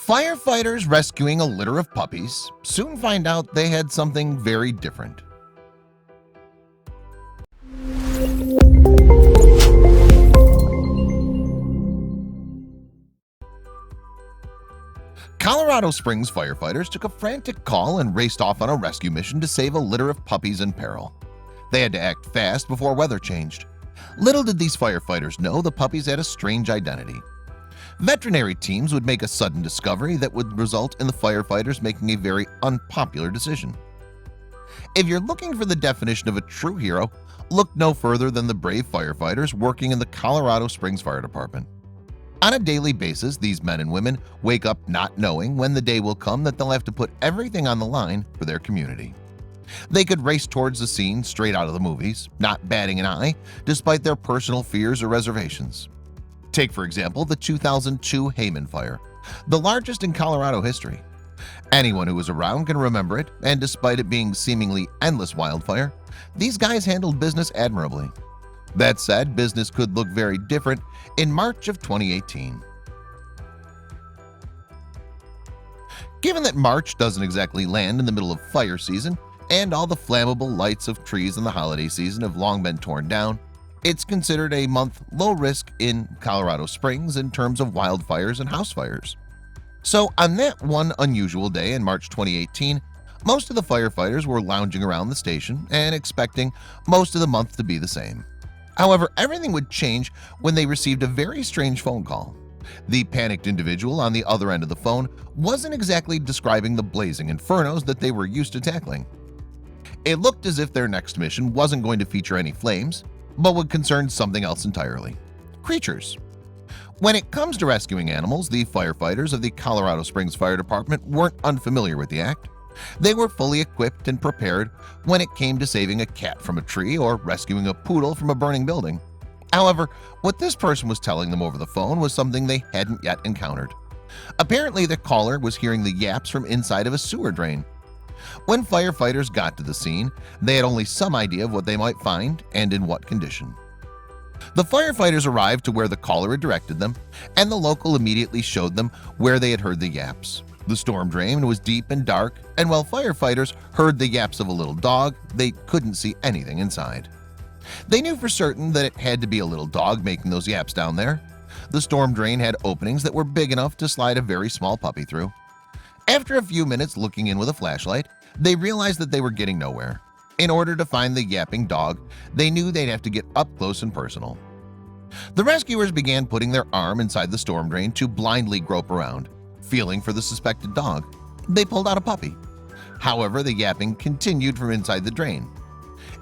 Firefighters rescuing a litter of puppies soon find out they had something very different. Colorado Springs firefighters took a frantic call and raced off on a rescue mission to save a litter of puppies in peril. They had to act fast before weather changed. Little did these firefighters know the puppies had a strange identity. Veterinary teams would make a sudden discovery that would result in the firefighters making a very unpopular decision. If you're looking for the definition of a true hero, look no further than the brave firefighters working in the Colorado Springs Fire Department. On a daily basis, these men and women wake up not knowing when the day will come that they'll have to put everything on the line for their community. They could race towards the scene straight out of the movies, not batting an eye, despite their personal fears or reservations. Take, for example, the 2002 Hayman Fire, the largest in Colorado history. Anyone who was around can remember it, and despite it being seemingly endless wildfire, these guys handled business admirably. That said, business could look very different in March of 2018. Given that March doesn't exactly land in the middle of fire season, and all the flammable lights of trees in the holiday season have long been torn down, it's considered a month low risk in Colorado Springs in terms of wildfires and house fires. So on that one unusual day in March 2018, most of the firefighters were lounging around the station and expecting most of the month to be the same. However, everything would change when they received a very strange phone call. The panicked individual on the other end of the phone wasn't exactly describing the blazing infernos that they were used to tackling. It looked as if their next mission wasn't going to feature any flames, but would concern something else entirely: creatures. When it comes to rescuing animals, the firefighters of the Colorado Springs Fire Department weren't unfamiliar with the act. They were fully equipped and prepared when it came to saving a cat from a tree or rescuing a poodle from a burning building. However, what this person was telling them over the phone was something they hadn't yet encountered. Apparently, the caller was hearing the yaps from inside of a sewer drain. When firefighters got to the scene, they had only some idea of what they might find and in what condition. The firefighters arrived to where the caller had directed them, and the local immediately showed them where they had heard the yaps. The storm drain was deep and dark, and while firefighters heard the yaps of a little dog, they couldn't see anything inside. They knew for certain that it had to be a little dog making those yaps down there. The storm drain had openings that were big enough to slide a very small puppy through. After a few minutes looking in with a flashlight, they realized that they were getting nowhere. In order to find the yapping dog, they knew they'd have to get up close and personal. The rescuers began putting their arm inside the storm drain to blindly grope around, feeling for the suspected dog. They pulled out a puppy. However, the yapping continued from inside the drain.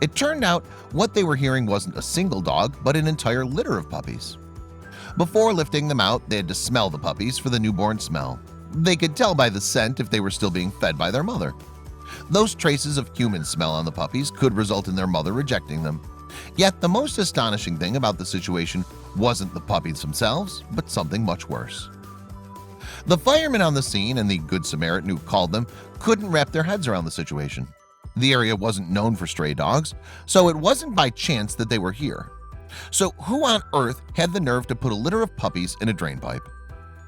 It turned out what they were hearing wasn't a single dog, but an entire litter of puppies. Before lifting them out, they had to smell the puppies for the newborn smell. They could tell by the scent if they were still being fed by their mother. Those traces of human smell on the puppies could result in their mother rejecting them. Yet the most astonishing thing about the situation wasn't the puppies themselves, but something much worse. The firemen on the scene and the Good Samaritan who called them couldn't wrap their heads around the situation. The area wasn't known for stray dogs, so it wasn't by chance that they were here. So who on earth had the nerve to put a litter of puppies in a drain pipe?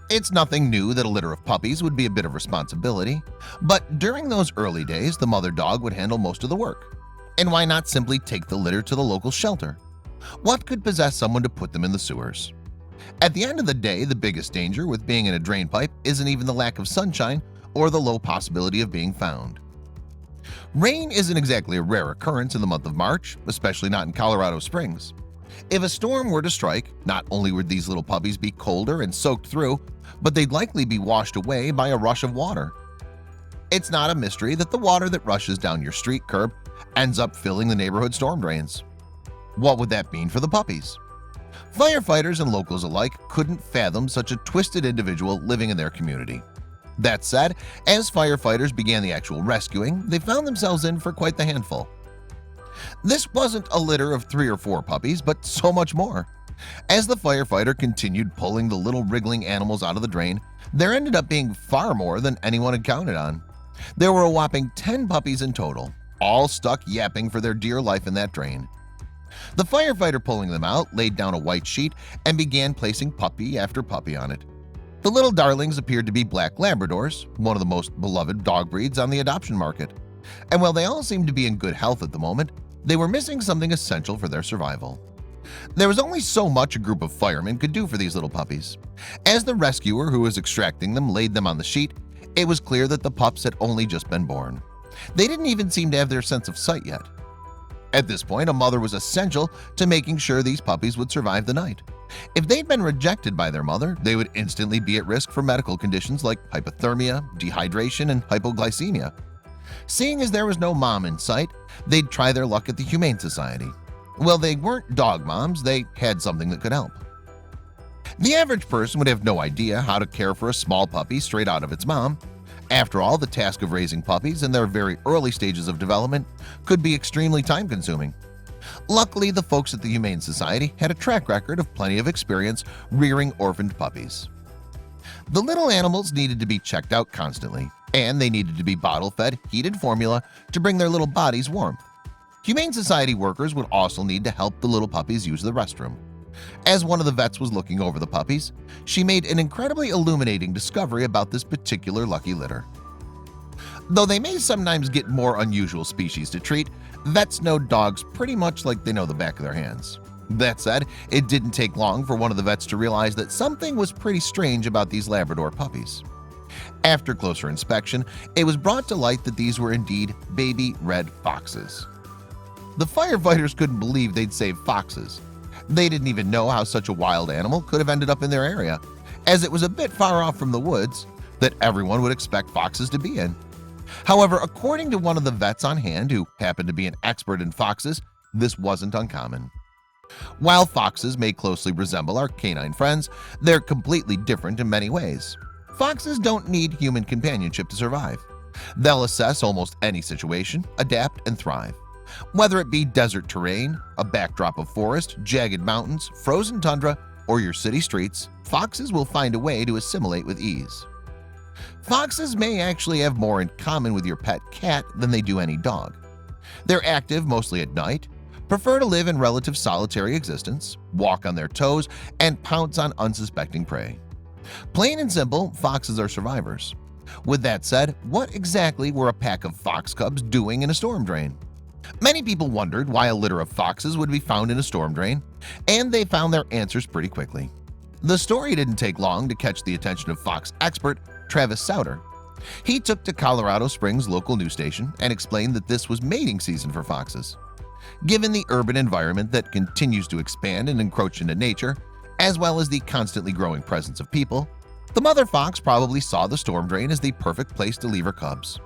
It's nothing new that a litter of puppies would be a bit of responsibility, but during those early days, the mother dog would handle most of the work. And why not simply take the litter to the local shelter? What could possess someone to put them in the sewers? At the end of the day, the biggest danger with being in a drain pipe isn't even the lack of sunshine or the low possibility of being found. Rain isn't exactly a rare occurrence in the month of March, especially not in Colorado Springs. If a storm were to strike, not only would these little puppies be colder and soaked through, but they'd likely be washed away by a rush of water. It's not a mystery that the water that rushes down your street curb ends up filling the neighborhood storm drains. What would that mean for the puppies? Firefighters and locals alike couldn't fathom such a twisted individual living in their community. That said, as firefighters began the actual rescuing, they found themselves in for quite the handful. This wasn't a litter of 3 or 4 puppies, but so much more. As the firefighter continued pulling the little wriggling animals out of the drain, there ended up being far more than anyone had counted on. There were a whopping 10 puppies in total, all stuck yapping for their dear life in that drain. The firefighter pulling them out laid down a white sheet and began placing puppy after puppy on it. The little darlings appeared to be black Labradors, one of the most beloved dog breeds on the adoption market. And while they all seemed to be in good health at the moment, they were missing something essential for their survival. There was only so much a group of firemen could do for these little puppies. As the rescuer who was extracting them laid them on the sheet, it was clear that the pups had only just been born. They didn't even seem to have their sense of sight yet. At this point, a mother was essential to making sure these puppies would survive the night. If they'd been rejected by their mother, they would instantly be at risk for medical conditions like hypothermia, dehydration, and hypoglycemia. Seeing as there was no mom in sight, they'd try their luck at the Humane Society. Well, they weren't dog moms, they had something that could help. The average person would have no idea how to care for a small puppy straight out of its mom. After all, the task of raising puppies in their very early stages of development could be extremely time-consuming. Luckily, the folks at the Humane Society had a track record of plenty of experience rearing orphaned puppies. The little animals needed to be checked out constantly, and they needed to be bottle-fed heated formula to bring their little bodies warmth. Humane Society workers would also need to help the little puppies use the restroom. As one of the vets was looking over the puppies, she made an incredibly illuminating discovery about this particular lucky litter. Though they may sometimes get more unusual species to treat, vets know dogs pretty much like they know the back of their hands. That said, it didn't take long for one of the vets to realize that something was pretty strange about these Labrador puppies. After closer inspection, it was brought to light that these were indeed baby red foxes. The firefighters couldn't believe they'd saved foxes. They didn't even know how such a wild animal could have ended up in their area, as it was a bit far off from the woods that everyone would expect foxes to be in. However, according to one of the vets on hand who happened to be an expert in foxes, this wasn't uncommon. While foxes may closely resemble our canine friends, they're completely different in many ways. Foxes don't need human companionship to survive. They'll assess almost any situation, adapt, and thrive. Whether it be desert terrain, a backdrop of forest, jagged mountains, frozen tundra, or your city streets, foxes will find a way to assimilate with ease. Foxes may actually have more in common with your pet cat than they do any dog. They're active mostly at night, prefer to live in relative solitary existence, walk on their toes, and pounce on unsuspecting prey. Plain and simple, foxes are survivors. With that said, what exactly were a pack of fox cubs doing in a storm drain? Many people wondered why a litter of foxes would be found in a storm drain, and they found their answers pretty quickly. The story didn't take long to catch the attention of fox expert Travis Souter. He took to Colorado Springs' local news station and explained that this was mating season for foxes. Given the urban environment that continues to expand and encroach into nature, as well as the constantly growing presence of people, the mother fox probably saw the storm drain as the perfect place to leave her cubs.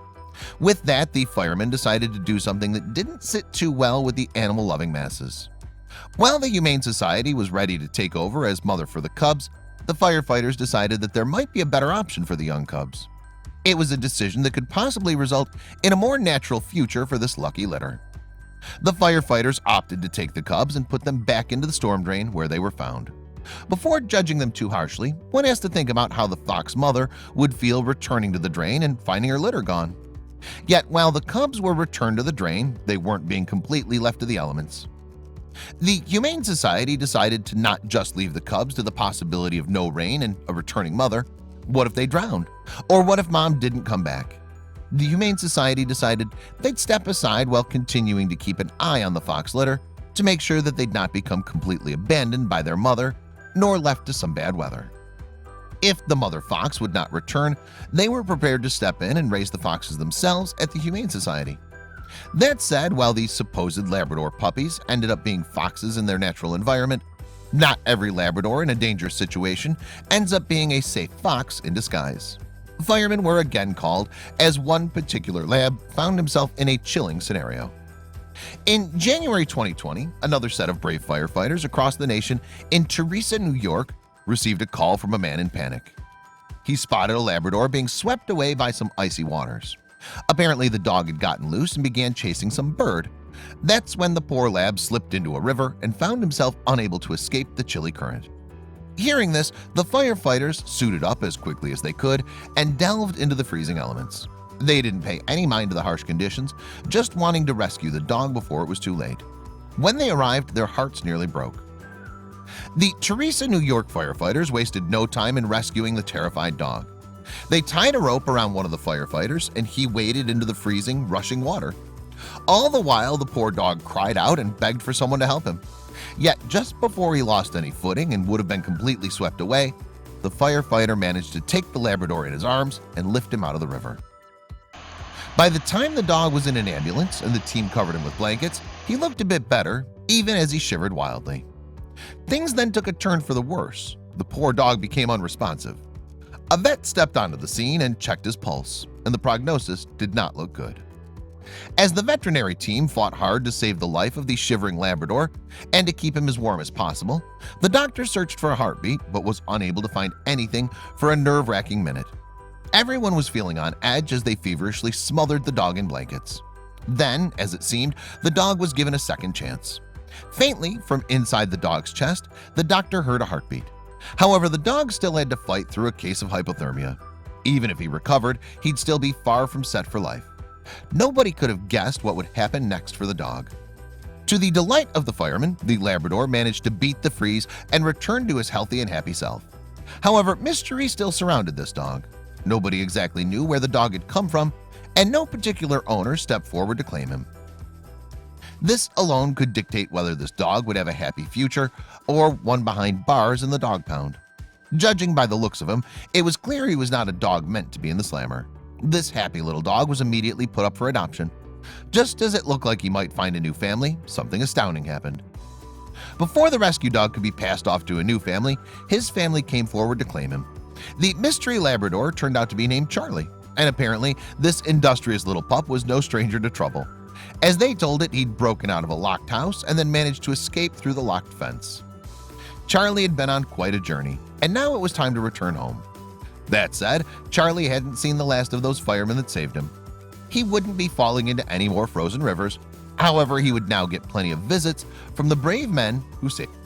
With that, the firemen decided to do something that didn't sit too well with the animal-loving masses. While the Humane Society was ready to take over as mother for the cubs, the firefighters decided that there might be a better option for the young cubs. It was a decision that could possibly result in a more natural future for this lucky litter. The firefighters opted to take the cubs and put them back into the storm drain where they were found. Before judging them too harshly, one has to think about how the fox mother would feel returning to the drain and finding her litter gone. Yet, while the cubs were returned to the drain, they weren't being completely left to the elements. The Humane Society decided to not just leave the cubs to the possibility of no rain and a returning mother. What if they drowned? Or what if mom didn't come back? The Humane Society decided they'd step aside while continuing to keep an eye on the fox litter to make sure that they'd not become completely abandoned by their mother nor left to some bad weather. If the mother fox would not return, they were prepared to step in and raise the foxes themselves at the Humane Society. That said, while these supposed Labrador puppies ended up being foxes in their natural environment, not every Labrador in a dangerous situation ends up being a safe fox in disguise. Firemen were again called as one particular lab found himself in a chilling scenario. In January 2020, another set of brave firefighters across the nation in Teresa, New York, received a call from a man in panic. He spotted a Labrador being swept away by some icy waters. Apparently, the dog had gotten loose and began chasing some bird. That's when the poor lab slipped into a river and found himself unable to escape the chilly current. Hearing this, the firefighters suited up as quickly as they could and delved into the freezing elements. They didn't pay any mind to the harsh conditions, just wanting to rescue the dog before it was too late. When they arrived, their hearts nearly broke. The Teresa, New York firefighters wasted no time in rescuing the terrified dog. They tied a rope around one of the firefighters and he waded into the freezing, rushing water. All the while, the poor dog cried out and begged for someone to help him. Yet just before he lost any footing and would have been completely swept away, the firefighter managed to take the Labrador in his arms and lift him out of the river. By the time the dog was in an ambulance and the team covered him with blankets, he looked a bit better, even as he shivered wildly. Things then took a turn for the worse. The poor dog became unresponsive. A vet stepped onto the scene and checked his pulse, and the prognosis did not look good. As the veterinary team fought hard to save the life of the shivering Labrador and to keep him as warm as possible, the doctor searched for a heartbeat but was unable to find anything for a nerve-wracking minute. Everyone was feeling on edge as they feverishly smothered the dog in blankets. Then, as it seemed, the dog was given a second chance. Faintly, from inside the dog's chest, the doctor heard a heartbeat. However, the dog still had to fight through a case of hypothermia. Even if he recovered, he'd still be far from set for life. Nobody could have guessed what would happen next for the dog. To the delight of the firemen, the Labrador managed to beat the freeze and return to his healthy and happy self. However, mystery still surrounded this dog. Nobody exactly knew where the dog had come from, and no particular owner stepped forward to claim him. This alone could dictate whether this dog would have a happy future or one behind bars in the dog pound. Judging by the looks of him, it was clear he was not a dog meant to be in the slammer. This happy little dog was immediately put up for adoption. Just as it looked like he might find a new family, something astounding happened. Before the rescue dog could be passed off to a new family, his family came forward to claim him. The mystery Labrador turned out to be named Charlie, and apparently this industrious little pup was no stranger to trouble. As they told it, he'd broken out of a locked house and then managed to escape through the locked fence. Charlie had been on quite a journey, and now it was time to return home. That said, Charlie hadn't seen the last of those firemen that saved him. He wouldn't be falling into any more frozen rivers. However, he would now get plenty of visits from the brave men who saved him.